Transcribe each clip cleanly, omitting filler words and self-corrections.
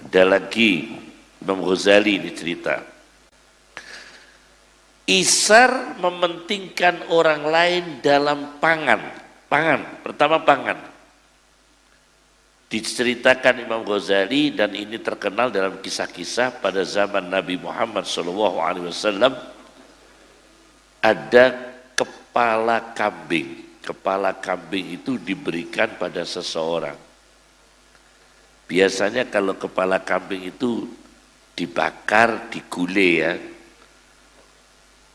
Ada lagi Imam Ghazali ini cerita. Isar mementingkan orang lain dalam pangan. Pangan, pertama pangan. Diceritakan Imam Ghazali dan ini terkenal dalam kisah-kisah pada zaman Nabi Muhammad SAW, ada kepala kambing. Kepala kambing itu diberikan pada seseorang. Biasanya kalau kepala kambing itu dibakar, digulai ya.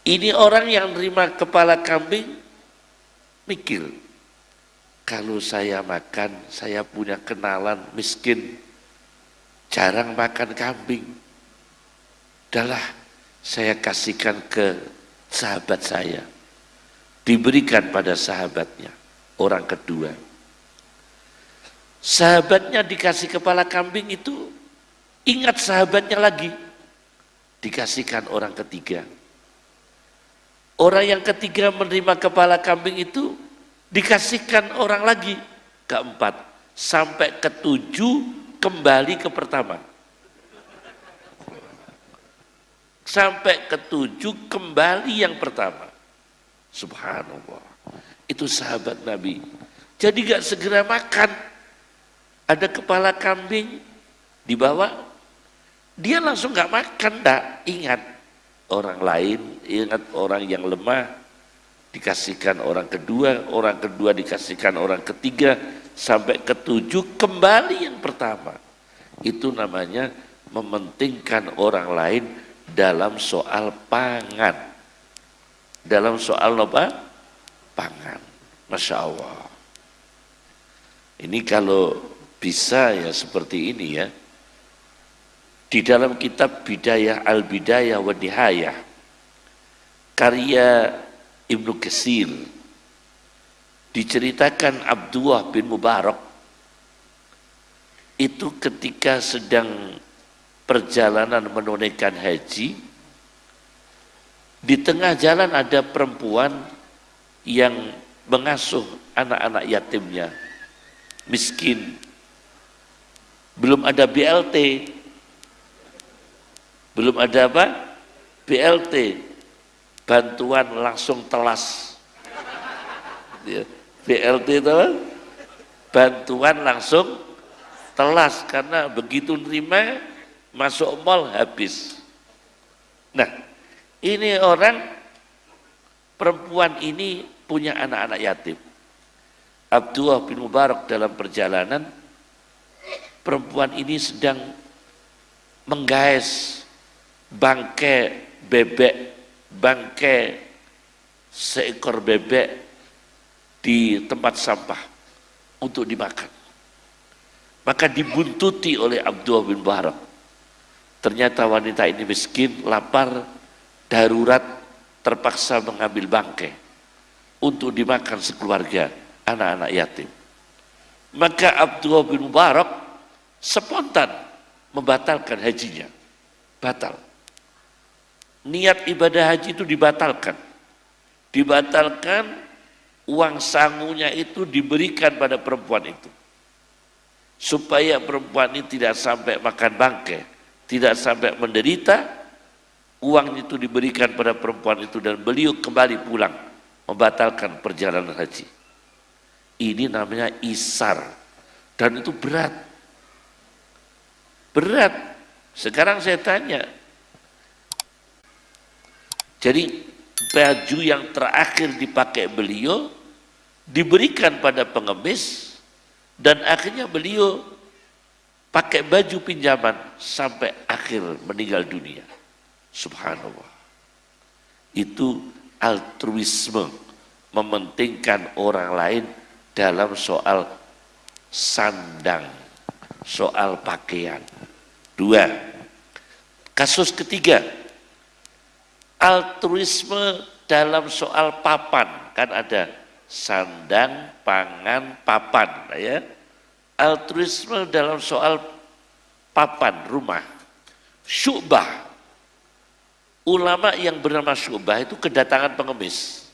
Ini orang yang nerima kepala kambing mikir, kalau saya makan, saya punya kenalan miskin, jarang makan kambing. Udahlah, saya kasihkan ke sahabat saya. Diberikan pada sahabatnya, orang kedua. Sahabatnya dikasih kepala kambing itu, ingat sahabatnya lagi, dikasihkan orang ketiga. Orang yang ketiga menerima kepala kambing itu, dikasihkan orang lagi, keempat. Sampai ketujuh kembali ke pertama. Sampai ketujuh kembali yang pertama. Subhanallah. Itu sahabat Nabi. Jadi gak segera makan. Ada kepala kambing dibawa, dia langsung gak makan, dah. Ingat orang lain, ingat orang yang lemah, dikasihkan orang kedua dikasihkan orang ketiga, sampai ketujuh kembali yang pertama. Itu namanya mementingkan orang lain dalam soal pangan. Dalam soal apa? Pangan. Masya Allah. Ini kalau bisa ya seperti ini ya. Di dalam kitab Bidayah Al-Bidayah wa Nihayah, karya Ibnu Katsir, diceritakan Abdullah bin Mubarak itu ketika sedang perjalanan menunaikan haji, di tengah jalan ada perempuan yang mengasuh anak-anak yatimnya, miskin, belum ada BLT, belum ada apa? BLT, bantuan langsung telas. BLT itu apa? Bantuan langsung telas, karena begitu nerima masuk mall habis. Nah, ini orang perempuan ini punya anak-anak yatim. Abdullah bin Mubarak dalam perjalanan, perempuan ini sedang menggais bangkai bebek, bangkai seekor bebek di tempat sampah untuk dimakan. Maka dibuntuti oleh Abdullah bin Mubarak. Ternyata wanita ini miskin, lapar, darurat, terpaksa mengambil bangkai untuk dimakan sekeluarga anak-anak yatim. Maka Abdullah bin Mubarak spontan membatalkan hajinya. Batal. Niat ibadah haji itu dibatalkan. Dibatalkan, uang sangunya itu diberikan pada perempuan itu. Supaya perempuan ini tidak sampai makan bangkai, tidak sampai menderita. Uang itu diberikan pada perempuan itu dan beliau kembali pulang membatalkan perjalanan haji. Ini namanya isar, dan itu berat. Berat. Sekarang saya tanya, jadi baju yang terakhir dipakai beliau diberikan pada pengemis, dan akhirnya beliau pakai baju pinjaman sampai akhir meninggal dunia. Subhanallah. Itu altruisme, mementingkan orang lain dalam soal sandang, soal pakaian. Dua. Kasus ketiga, altruisme dalam soal papan. Kan ada sandang, pangan, papan, ya. Altruisme dalam soal papan rumah. Syu'bah. Ulama yang bernama Syu'bah itu kedatangan pengemis.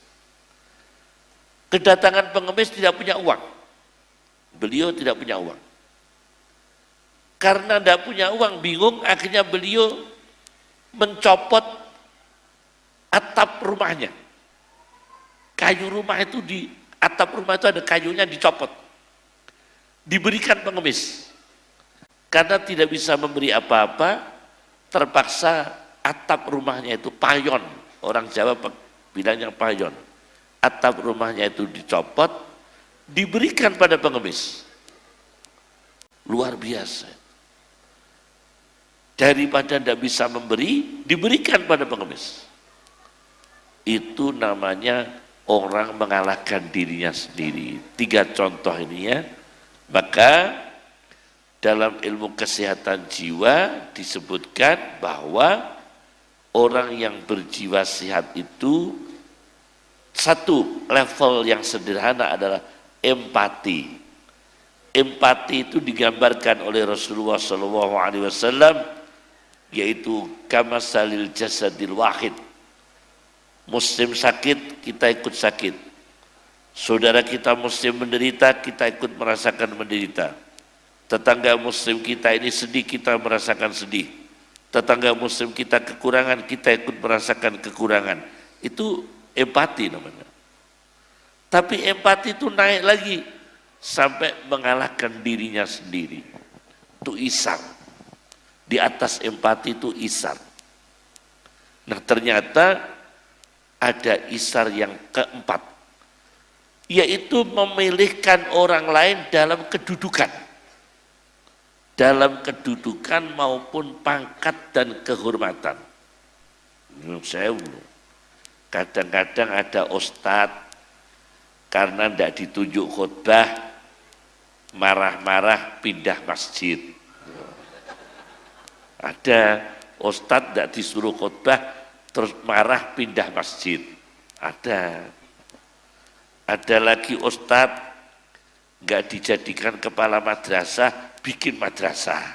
Kedatangan pengemis tidak punya uang. Beliau tidak punya uang. Karena tidak punya uang, bingung, akhirnya beliau mencopot atap rumahnya. Kayu rumah itu di atap rumah itu ada kayunya, dicopot. Diberikan pengemis. Karena tidak bisa memberi apa-apa, terpaksa atap rumahnya itu payon. Orang Jawa bilangnya payon. Atap rumahnya itu dicopot, diberikan pada pengemis. Luar biasa. Daripada tidak bisa memberi, diberikan pada pengemis. Itu namanya orang mengalahkan dirinya sendiri. 3 contoh ini ya. Maka dalam ilmu kesehatan jiwa disebutkan bahwa orang yang berjiwa sehat itu satu level yang sederhana adalah empati. Empati itu digambarkan oleh Rasulullah SAW, yaitu kamasalil jasadil wahid. Muslim sakit, kita ikut sakit. Saudara kita muslim menderita, kita ikut merasakan menderita. Tetangga muslim kita ini sedih, kita merasakan sedih. Tetangga muslim kita kekurangan, kita ikut merasakan kekurangan. Itu empati namanya. Tapi empati itu naik lagi sampai mengalahkan dirinya sendiri. Itu ihsan. Di atas empati itu ihsan. Nah, ternyata ada ihsan yang keempat, yaitu memilihkan orang lain dalam kedudukan. Dalam kedudukan maupun pangkat dan kehormatan. Kadang-kadang ada ustadz karena tidak ditunjuk khutbah, marah-marah pindah masjid. Ada ustadz tidak disuruh khutbah, terus marah pindah masjid. Ada lagi ustadz nggak dijadikan kepala madrasah, bikin madrasah.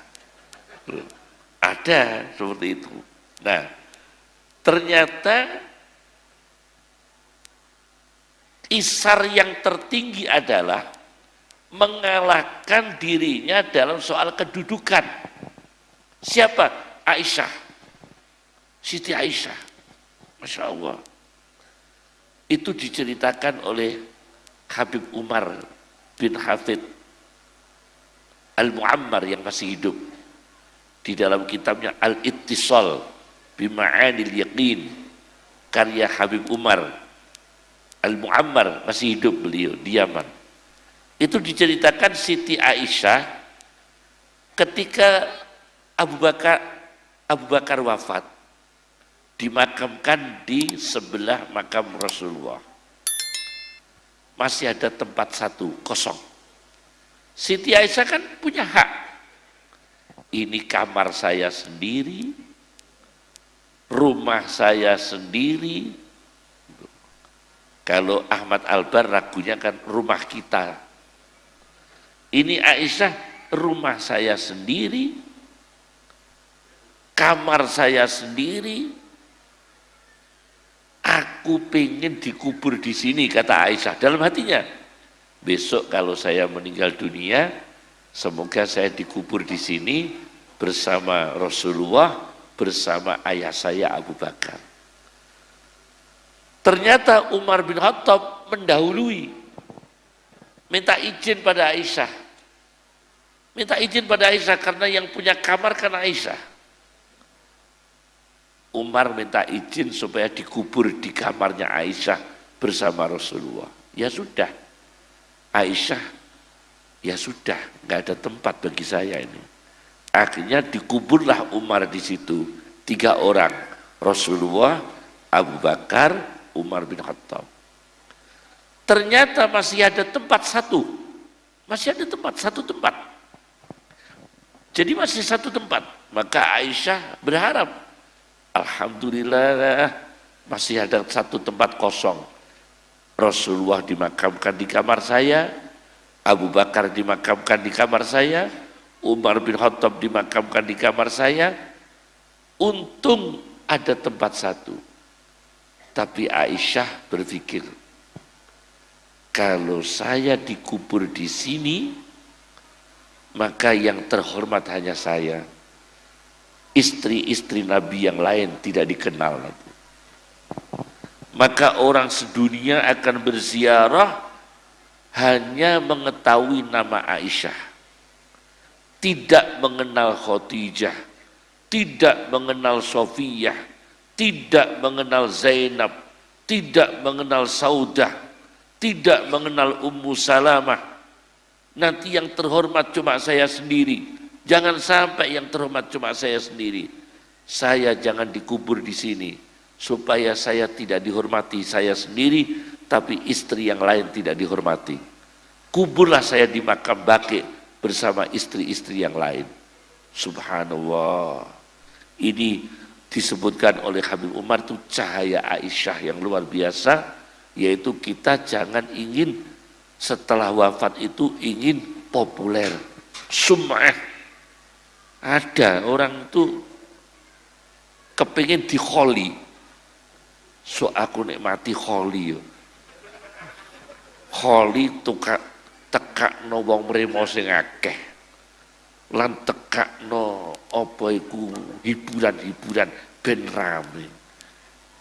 Ada seperti itu. Nah, ternyata isar yang tertinggi adalah mengalahkan dirinya dalam soal kedudukan. Siapa? Aisyah. Siti Aisyah. Masya Allah. Itu diceritakan oleh Habib Umar bin Hafid Al-Muammar yang masih hidup. Di dalam kitabnya Al-Ittisal Bima'anil Yaqin, karya Habib Umar Al-Muammar, masih hidup beliau di Yaman. Itu diceritakan Siti Aisyah ketika Abu Bakar wafat, dimakamkan di sebelah makam Rasulullah. Masih ada tempat satu kosong. Siti Aisyah kan punya hak. Ini kamar saya sendiri, rumah saya sendiri. Kalau Ahmad Albar ragunya kan rumah kita. Ini Aisyah, rumah saya sendiri, kamar saya sendiri. Aku pengen dikubur di sini, kata Aisyah dalam hatinya. Besok kalau saya meninggal dunia, semoga saya dikubur di sini bersama Rasulullah, bersama ayah saya Abu Bakar. Ternyata Umar bin Khattab mendahului, minta izin pada Aisyah. Minta izin pada Aisyah karena yang punya kamar kan Aisyah. Umar minta izin supaya dikubur di kamarnya Aisyah bersama Rasulullah. Ya sudah, Aisyah, ya sudah, nggak ada tempat bagi saya ini. Akhirnya dikuburlah Umar di situ, 3 orang, Rasulullah, Abu Bakar, Umar bin Khattab. Ternyata masih ada tempat satu, satu tempat. Jadi masih satu tempat. Maka Aisyah berharap, alhamdulillah masih ada satu tempat kosong. Rasulullah dimakamkan di kamar saya, Abu Bakar dimakamkan di kamar saya, Umar bin Khattab dimakamkan di kamar saya. Untung ada tempat satu. Tapi Aisyah berpikir, kalau saya dikubur di sini, maka yang terhormat hanya saya. Istri-istri Nabi yang lain tidak dikenal nanti. Maka orang sedunia akan berziarah hanya mengetahui nama Aisyah, tidak mengenal Khadijah, tidak mengenal Sofiyah, tidak mengenal Zainab, tidak mengenal Saudah, tidak mengenal Ummu Salamah. Nanti yang terhormat cuma saya sendiri. Jangan sampai yang terhormat cuma saya sendiri. Saya jangan dikubur di sini supaya saya tidak dihormati saya sendiri, tapi istri yang lain tidak dihormati. Kuburlah saya di makam Baqi bersama istri-istri yang lain. Subhanallah. Ini disebutkan oleh Habib Umar itu cahaya Aisyah yang luar biasa, yaitu kita jangan ingin setelah wafat itu ingin populer, sum'ah. Ada orang itu kepingin dikholi, so aku nikmati kholi, kholi tekak no wong mremo sing akeh, lan tekak no apa iku hiburan-hiburan ben rame.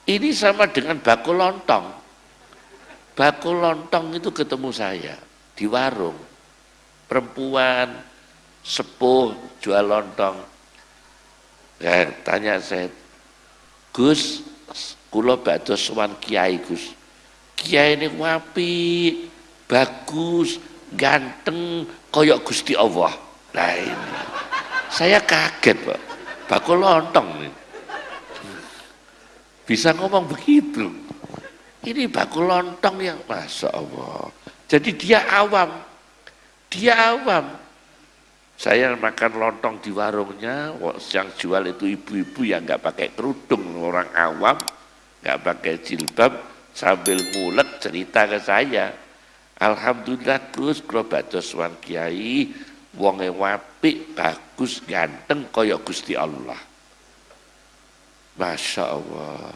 Ini sama dengan bakul lontong. Bakul lontong itu ketemu saya di warung, perempuan sepuh jual lontong. Ya, tanya saya, Gus, kula badhe sowan kiai Gus. Kiai ini apik, bagus, ganteng, koyok Gusti Allah. Nah ini, saya kaget Pak, bakul lontong nih. Bisa ngomong begitu. Ini bakul lontong yang Masya Allah. Jadi dia awam. Saya makan lontong di warungnya, yang jual itu ibu-ibu yang nggak pakai kerudung, orang awam, nggak pakai jilbab, sambil ngulek cerita ke saya. Alhamdulillah Gus, kalau bados wan kiai, wonge wapik, bagus, ganteng, koyok Gusti Allah. Masya Allah.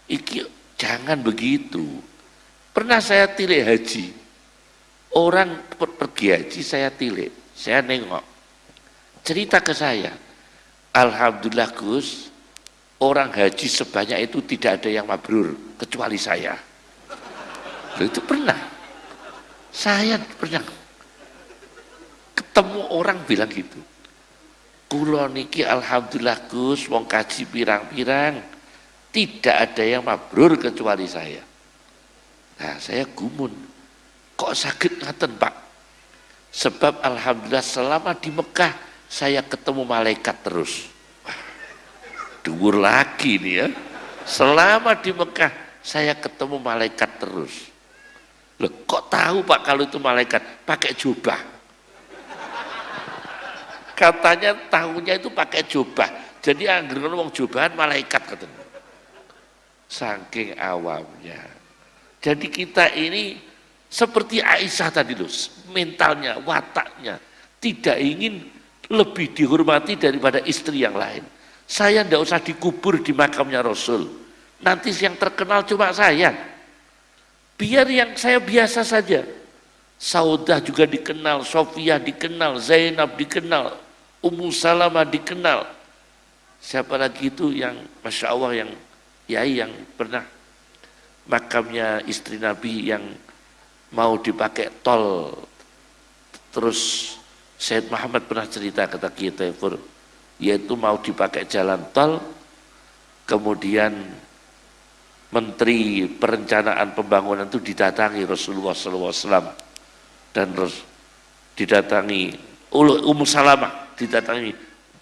Iki jangan begitu. Pernah saya tilik haji, orang pergi haji saya tilik, saya nengok. Cerita ke saya, Alhamdulillah Gus, orang haji sebanyak itu tidak ada yang mabrur kecuali saya. Loh, itu pernah. Saya pernah ketemu orang bilang gitu. Kulo niki Alhamdulillah Gus, wong kaji pirang-pirang, tidak ada yang mabrur kecuali saya. Nah, saya gumun. Kok sakit ngaten Pak? Sebab Alhamdulillah selama di Mekah saya ketemu malaikat terus. Wah, dhuwur lagi nih ya. Selama di Mekah saya ketemu malaikat terus. Loh, kok tahu Pak kalau itu malaikat? Pakai jubah. Katanya tahunya itu pakai jubah. Jadi angger wong jubahan malaikat katanya. Saking awamnya. Jadi kita ini seperti Aisyah tadi loh, mentalnya, wataknya tidak ingin lebih dihormati daripada istri yang lain. Saya tidak usah dikubur di makamnya Rasul. Nanti yang terkenal cuma saya. Biar yang saya biasa saja. Saudah juga dikenal, Sofiyah dikenal, Zainab dikenal, Ummu Salamah dikenal. Siapa lagi itu yang Masya Allah yang yai yang pernah makamnya istri Nabi yang mau dipakai tol, terus Sayyid Muhammad pernah cerita kata Kiai Taifur, yaitu mau dipakai jalan tol, kemudian Menteri Perencanaan Pembangunan itu didatangi Rasulullah SAW dan didatangi Ummu Salamah, didatangi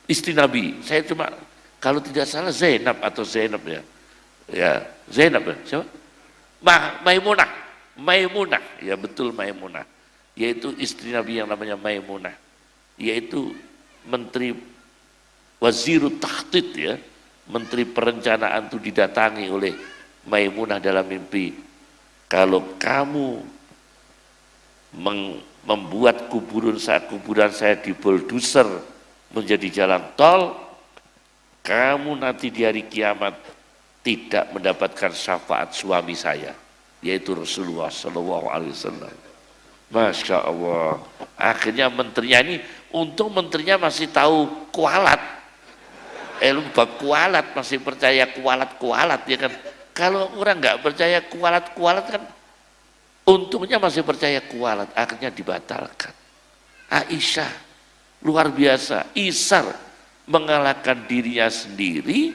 istri Nabi. Saya cuma kalau tidak salah Zainab atau Zainab ya Zainab ya, siapa? Maimunah, ya betul Maimunah, yaitu istri Nabi yang namanya Maimunah, yaitu Menteri Wazirut Takhtit ya, Menteri Perencanaan itu didatangi oleh Maimunah dalam mimpi. Kalau kamu membuat kuburan saya di bulldozer menjadi jalan tol, kamu nanti di hari kiamat tidak mendapatkan syafaat suami saya, yaitu Rasulullah SAW. Masya Allah. Akhirnya menterinya ini untung menterinya masih tahu kualat, ilmu bab kualat, masih percaya kualat ya kan. Kalau orang nggak percaya kualat kan, untungnya masih percaya kualat, akhirnya dibatalkan. Aisyah luar biasa, Isar mengalahkan dirinya sendiri,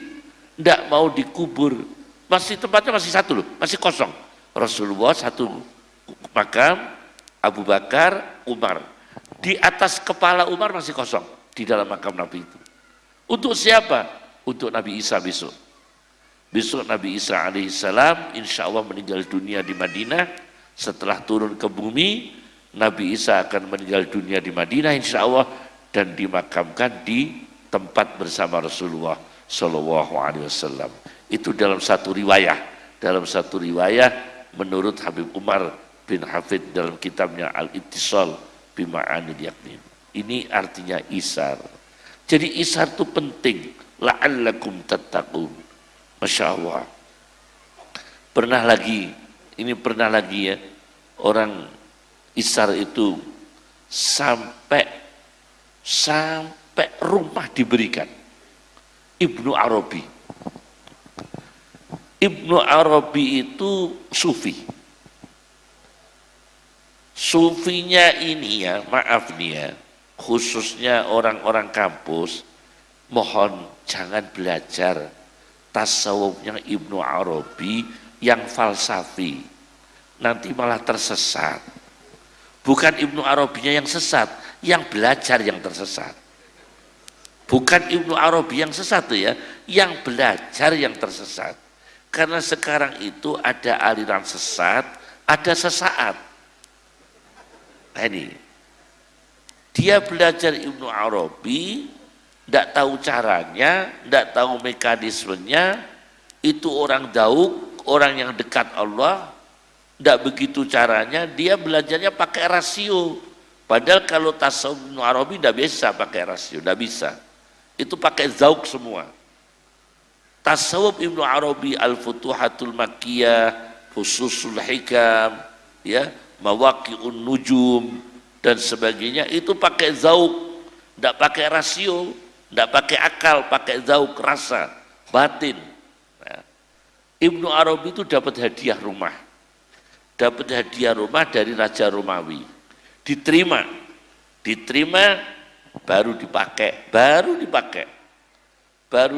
tidak mau dikubur, masih tempatnya masih satu loh, masih kosong. Rasulullah satu makam, Abu Bakar, Umar. Di atas kepala Umar masih kosong di dalam makam Nabi itu. Untuk siapa? Untuk Nabi Isa besok. Besok Nabi Isa alaihissalam insya Allah meninggal dunia di Madinah. Setelah turun ke bumi, Nabi Isa akan meninggal dunia di Madinah insya Allah dan dimakamkan di tempat bersama Rasulullah Shallallahu Alaihi Wasallam. Itu dalam satu riwayah. Dalam satu riwayah menurut Habib Umar bin Hafid dalam kitabnya Al-Ittisal Bima'anil Yaqin. Ini artinya isar. Jadi isar itu penting. La'allakum tattaqun. Masya Allah. Pernah lagi ya, orang isar itu sampai rumah diberikan. Ibnu Arabi. Ibnu Arabi itu sufi. Sufinya ini ya, maaf nih ya, khususnya orang-orang kampus, mohon jangan belajar tasawufnya Ibnu Arabi yang falsafi, nanti malah tersesat. Bukan Ibnu Arabinya yang sesat, yang belajar yang tersesat. Bukan Ibnu Arabi yang sesat tuh ya, yang belajar yang tersesat. Karena sekarang itu ada aliran sesat, ada sesaat. Nah ini, dia belajar Ibnu Arabi, tidak tahu caranya, tidak tahu mekanismenya, itu orang dauk, orang yang dekat Allah, tidak begitu caranya, dia belajarnya pakai rasio. Padahal kalau tasawuf Ibnu Arabi tidak bisa pakai rasio, tidak bisa. Itu pakai zauk semua. Tasawuf Ibnu Arabi Al-Futuhatul Makkiyah, Fususul Hikam, ya, Mawaqi'un Nujum dan sebagainya itu pakai zauk, tidak pakai rasio, tidak pakai akal, pakai zauk, rasa, batin. Nah, Ibnu Arabi itu dapat hadiah rumah dari Raja Romawi, diterima baru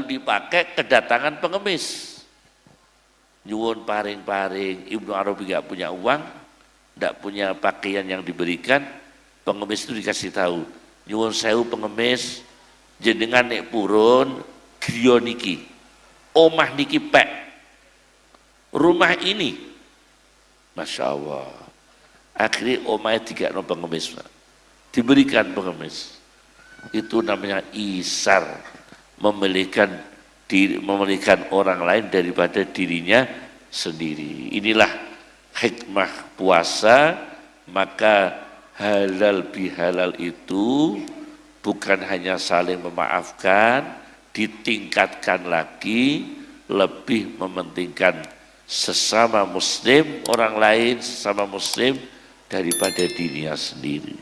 dipakai kedatangan pengemis. Nyuwun paring-paring, Ibnu Arabi gak punya uang, gak punya pakaian yang diberikan, pengemis itu dikasih tahu, nyuwun sewu pengemis, jenengan nek purun griya niki, omah niki pek, rumah ini, Masya Allah. Akhirnya omahnya digakno pengemis, diberikan pengemis. Itu namanya isar, memilihkan orang lain daripada dirinya sendiri. Inilah hikmah puasa. Maka halal bihalal itu bukan hanya saling memaafkan, ditingkatkan lagi, lebih mementingkan sesama muslim, orang lain sesama muslim daripada dirinya sendiri.